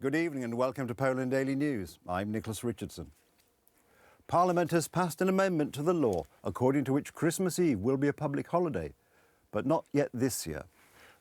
Good evening and welcome to Poland Daily News. I'm Nicholas Richardson. Parliament has passed an amendment to the law according to which Christmas Eve will be a public holiday, but not yet this year.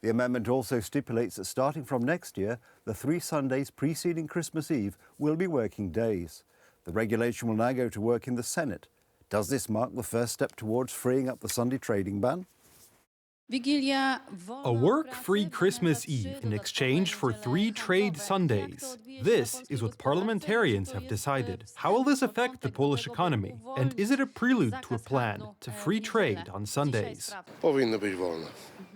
The amendment also stipulates that starting from next year, the 3 Sundays preceding Christmas Eve will be working days. The regulation will now go to work in the Senate. Does this mark the first step towards freeing up the Sunday trading ban? A work-free Christmas Eve in exchange for 3 trade Sundays. This is what parliamentarians have decided. How will this affect the Polish economy? And is it a prelude to a plan to free trade on Sundays? Powinny być wolne.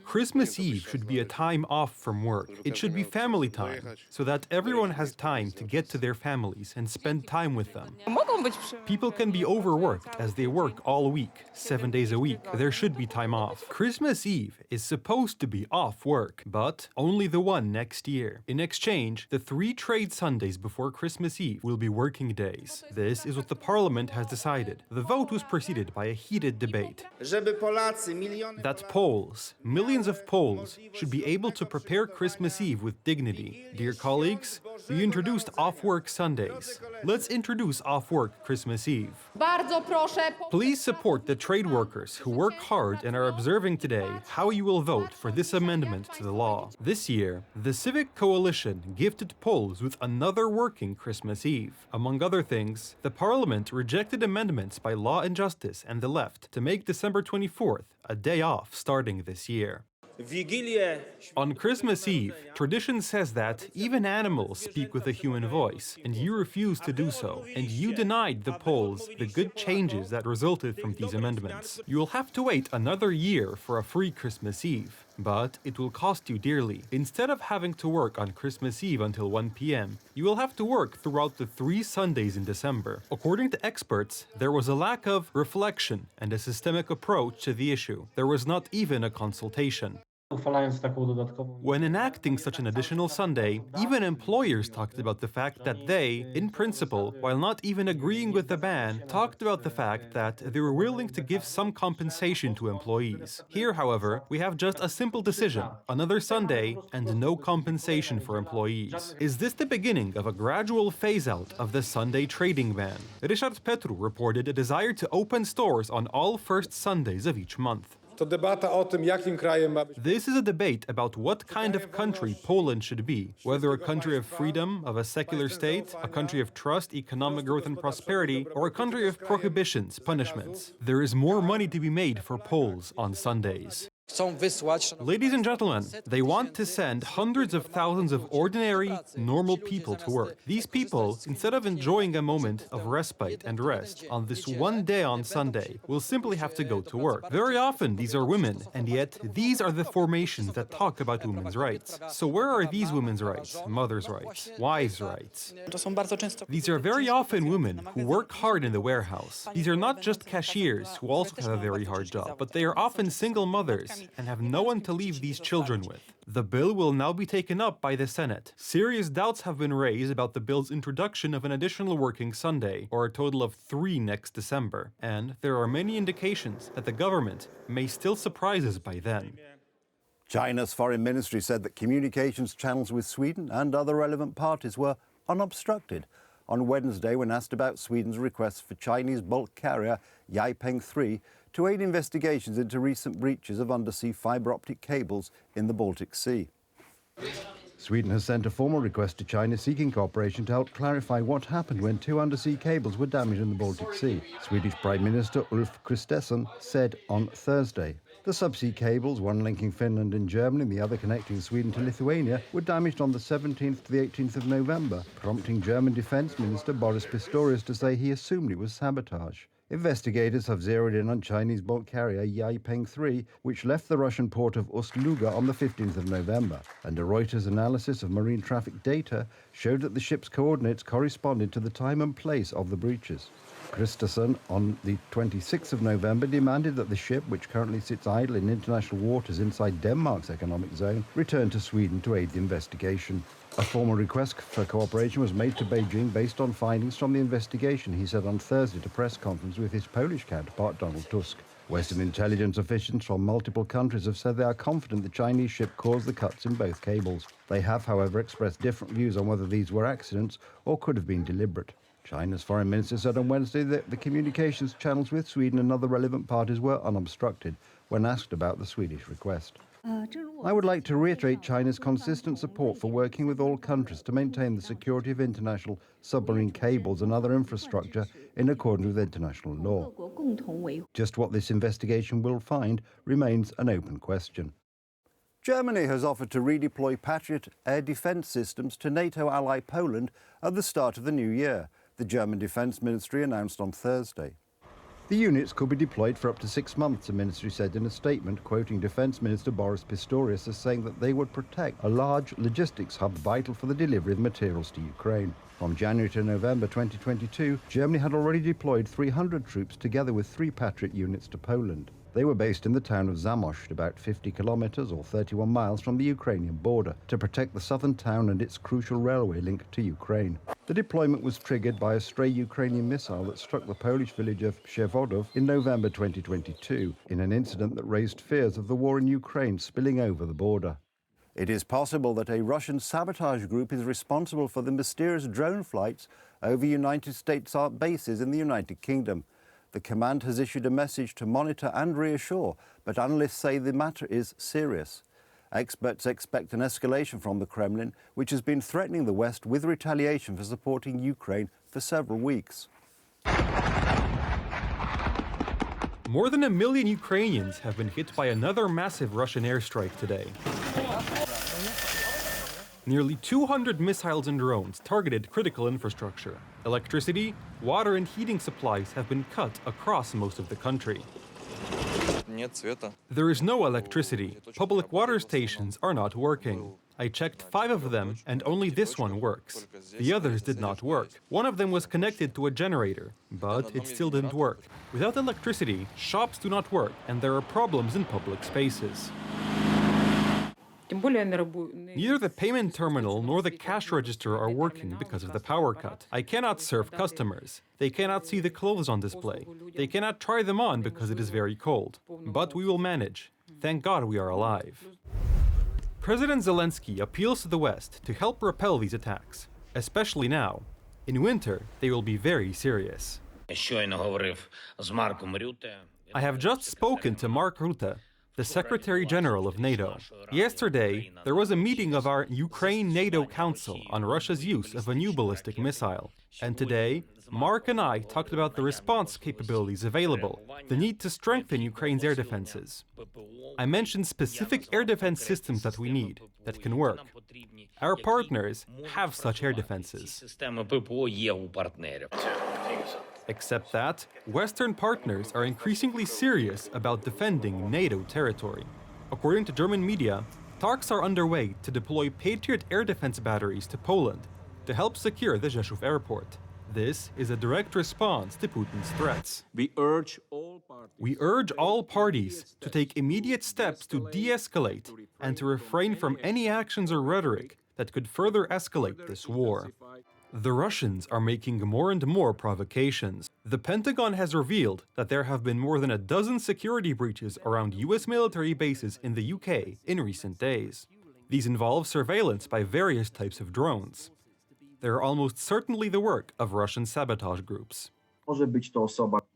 Christmas Eve should be a time off from work. It should be family time, so that everyone has time to get to their families and spend time with them. People can be overworked as they work all week, 7 days a week. There should be time off. Christmas Eve is supposed to be off work, but only the one next year. In exchange, the 3 trade Sundays before Christmas Eve will be working days. This is what the parliament has decided. The vote was preceded by a heated debate. That Poles, millions of Poles, should be able to prepare Christmas Eve with dignity. Dear colleagues, we introduced off-work Sundays. Let's introduce off-work Christmas Eve. Please support the trade workers who work hard and are observing today how you will vote for this amendment to the law. This year, the Civic Coalition gifted Poles with another working Christmas Eve. Among other things, the parliament rejected amendments by Law and Justice and the left to make December 24th a day off starting this year. On Christmas Eve, tradition says that even animals speak with a human voice, and you refuse to do so, and you denied the Poles the good changes that resulted from these amendments. You will have to wait another year for a free Christmas Eve, but it will cost you dearly. Instead of having to work on Christmas Eve until 1 p.m., you will have to work throughout the 3 Sundays in December. According to experts, there was a lack of reflection and a systemic approach to the issue. There was not even a consultation. When enacting such an additional Sunday, even employers talked about the fact that they, in principle, while not even agreeing with the ban, talked about the fact that they were willing to give some compensation to employees. Here, however, we have just a simple decision: another Sunday and no compensation for employees. Is this the beginning of a gradual phase-out of the Sunday trading ban? Ryszard Petru reported a desire to open stores on all first Sundays of each month. This is a debate about what kind of country Poland should be, whether a country of freedom, of a secular state, a country of trust, economic growth and prosperity, or a country of prohibitions, punishments. There is more money to be made for Poles on Sundays. Ladies and gentlemen, they want to send hundreds of thousands of ordinary, normal people to work. These people, instead of enjoying a moment of respite and rest on this one day on Sunday, will simply have to go to work. Very often, these are women, and yet these are the formations that talk about women's rights. So where are these women's rights, mothers' rights, wives' rights? These are very often women who work hard in the warehouse. These are not just cashiers who also have a very hard job, but they are often single mothers and have no one to leave these children with. The bill will now be taken up by the Senate. Serious doubts have been raised about the bill's introduction of an additional working Sunday, or a total of 3 next December, and there are many indications that the government may still surprise us by then. China's foreign ministry said that communications channels with Sweden and other relevant parties were unobstructed. On Wednesday, when asked about Sweden's request for Chinese bulk carrier Yaipeng 3 to aid investigations into recent breaches of undersea fibre optic cables in the Baltic Sea. Sweden has sent a formal request to China seeking cooperation to help clarify what happened when 2 undersea cables were damaged in the Baltic Sea. Swedish Prime Minister Ulf Kristersson said on Thursday. The subsea cables, one linking Finland and Germany and the other connecting Sweden to Lithuania, were damaged on the 17th to the 18th of November, prompting German Defence Minister Boris Pistorius to say he assumed it was sabotage. Investigators have zeroed in on Chinese bulk carrier Yaipeng 3, which left the Russian port of Ust-Luga on the 15th of November, and a Reuters analysis of marine traffic data showed that the ship's coordinates corresponded to the time and place of the breaches. Kristersson, on the 26th of November, demanded that the ship, which currently sits idle in international waters inside Denmark's economic zone, return to Sweden to aid the investigation. A formal request for cooperation was made to Beijing based on findings from the investigation, he said on Thursday at a press conference with his Polish counterpart Donald Tusk. Western intelligence officials from multiple countries have said they are confident the Chinese ship caused the cuts in both cables. They have, however, expressed different views on whether these were accidents or could have been deliberate. China's foreign minister said on Wednesday that the communications channels with Sweden and other relevant parties were unobstructed when asked about the Swedish request. I would like to reiterate China's consistent support for working with all countries to maintain the security of international submarine cables and other infrastructure in accordance with international law. Just what this investigation will find remains an open question. Germany has offered to redeploy Patriot air defence systems to NATO ally Poland at the start of the new year, the German Defence Ministry announced on Thursday. The units could be deployed for up to 6 months, the ministry said in a statement, quoting Defence Minister Boris Pistorius as saying that they would protect a large logistics hub vital for the delivery of materials to Ukraine. From January to November 2022, Germany had already deployed 300 troops together with 3 Patriot units to Poland. They were based in the town of Zamość, about 50 kilometers or 31 miles from the Ukrainian border, to protect the southern town and its crucial railway link to Ukraine. The deployment was triggered by a stray Ukrainian missile that struck the Polish village of Przewodow in November 2022, in an incident that raised fears of the war in Ukraine spilling over the border. It is possible that a Russian sabotage group is responsible for the mysterious drone flights over United States bases in the United Kingdom. The command has issued a message to monitor and reassure, but analysts say the matter is serious. Experts expect an escalation from the Kremlin, which has been threatening the West with retaliation for supporting Ukraine for several weeks. More than 1 million Ukrainians have been hit by another massive Russian airstrike today. Nearly 200 missiles and drones targeted critical infrastructure. Electricity, water and heating supplies have been cut across most of the country. There is no electricity. Public water stations are not working. I checked 5 of them and only this one works. The others did not work. One of them was connected to a generator, but it still didn't work. Without electricity, shops do not work and there are problems in public spaces. Neither the payment terminal nor the cash register are working because of the power cut. I cannot serve customers. They cannot see the clothes on display. They cannot try them on because it is very cold. But we will manage. Thank God we are alive. President Zelensky appeals to the West to help repel these attacks, especially now. In winter, they will be very serious. I have just spoken to Mark Rutte, the Secretary General of NATO. Yesterday, there was a meeting of our Ukraine-NATO Council on Russia's use of a new ballistic missile. And today, Mark and I talked about the response capabilities available, the need to strengthen Ukraine's air defenses. I mentioned specific air defense systems that we need, that can work. Our partners have such air defenses. Except that Western partners are increasingly serious about defending NATO territory. According to German media, talks are underway to deploy Patriot air defense batteries to Poland to help secure the Rzeszów airport. This is a direct response to Putin's threats. We urge all parties to take immediate steps to de-escalate and to refrain from any actions or rhetoric that could further escalate this war. The Russians are making more and more provocations. The Pentagon has revealed that there have been more than a dozen security breaches around US military bases in the UK in recent days. These involve surveillance by various types of drones. They are almost certainly the work of Russian sabotage groups.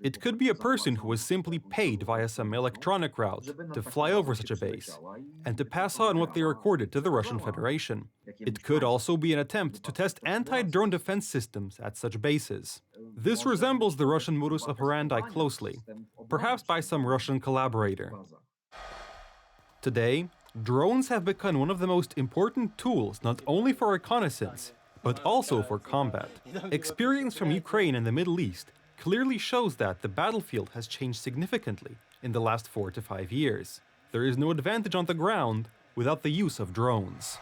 It could be a person who was simply paid via some electronic route to fly over such a base and to pass on what they recorded to the Russian Federation. It could also be an attempt to test anti-drone defense systems at such bases. This resembles the Russian modus operandi closely, perhaps by some Russian collaborator. Today, drones have become one of the most important tools not only for reconnaissance, but also for combat. Experience from Ukraine and the Middle East clearly shows that the battlefield has changed significantly in the last 4 to 5 years. There is no advantage on the ground without the use of drones.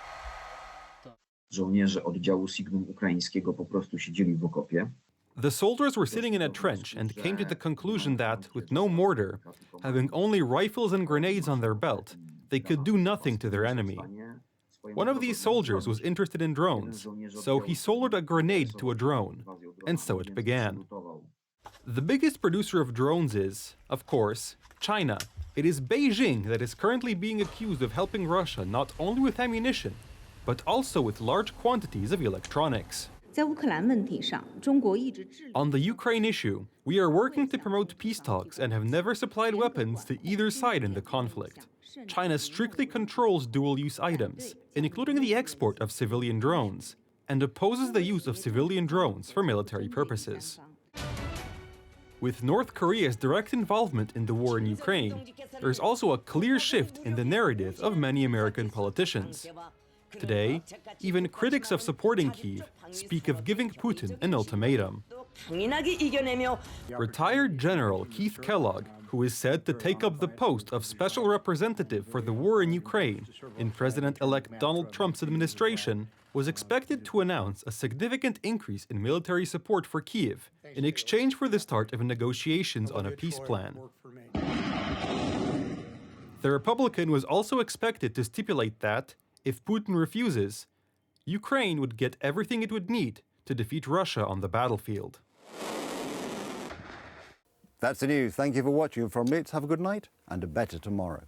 Żołnierze oddziału Signum ukraińskiego po prostu siedzieli w okopie. The soldiers were sitting in a trench and came to the conclusion that, with no mortar, having only rifles and grenades on their belt, they could do nothing to their enemy. One of these soldiers was interested in drones, so he soldered a grenade to a drone, and so it began. The biggest producer of drones is, of course, China. It is Beijing that is currently being accused of helping Russia not only with ammunition, but also with large quantities of electronics. 在乌克兰问题上，中国一直致力 On the Ukraine issue, we are working to promote peace talks and have never supplied weapons to either side in the conflict. China strictly controls dual-use items, including the export of civilian drones, and opposes the use of civilian drones for military purposes. With North Korea's direct involvement in the war in Ukraine, there's also a clear shift in the narrative of many American politicians. Today, even critics of supporting Kyiv speak of giving Putin an ultimatum. Retired General Keith Kellogg, who is said to take up the post of Special Representative for the war in Ukraine in President-elect Donald Trump's administration, was expected to announce a significant increase in military support for Kyiv in exchange for the start of negotiations on a peace plan. The Republican was also expected to stipulate that, if Putin refuses, Ukraine would get everything it would need to defeat Russia on the battlefield. That's the news. Thank you for watching. From Mitz, have a good night and a better tomorrow.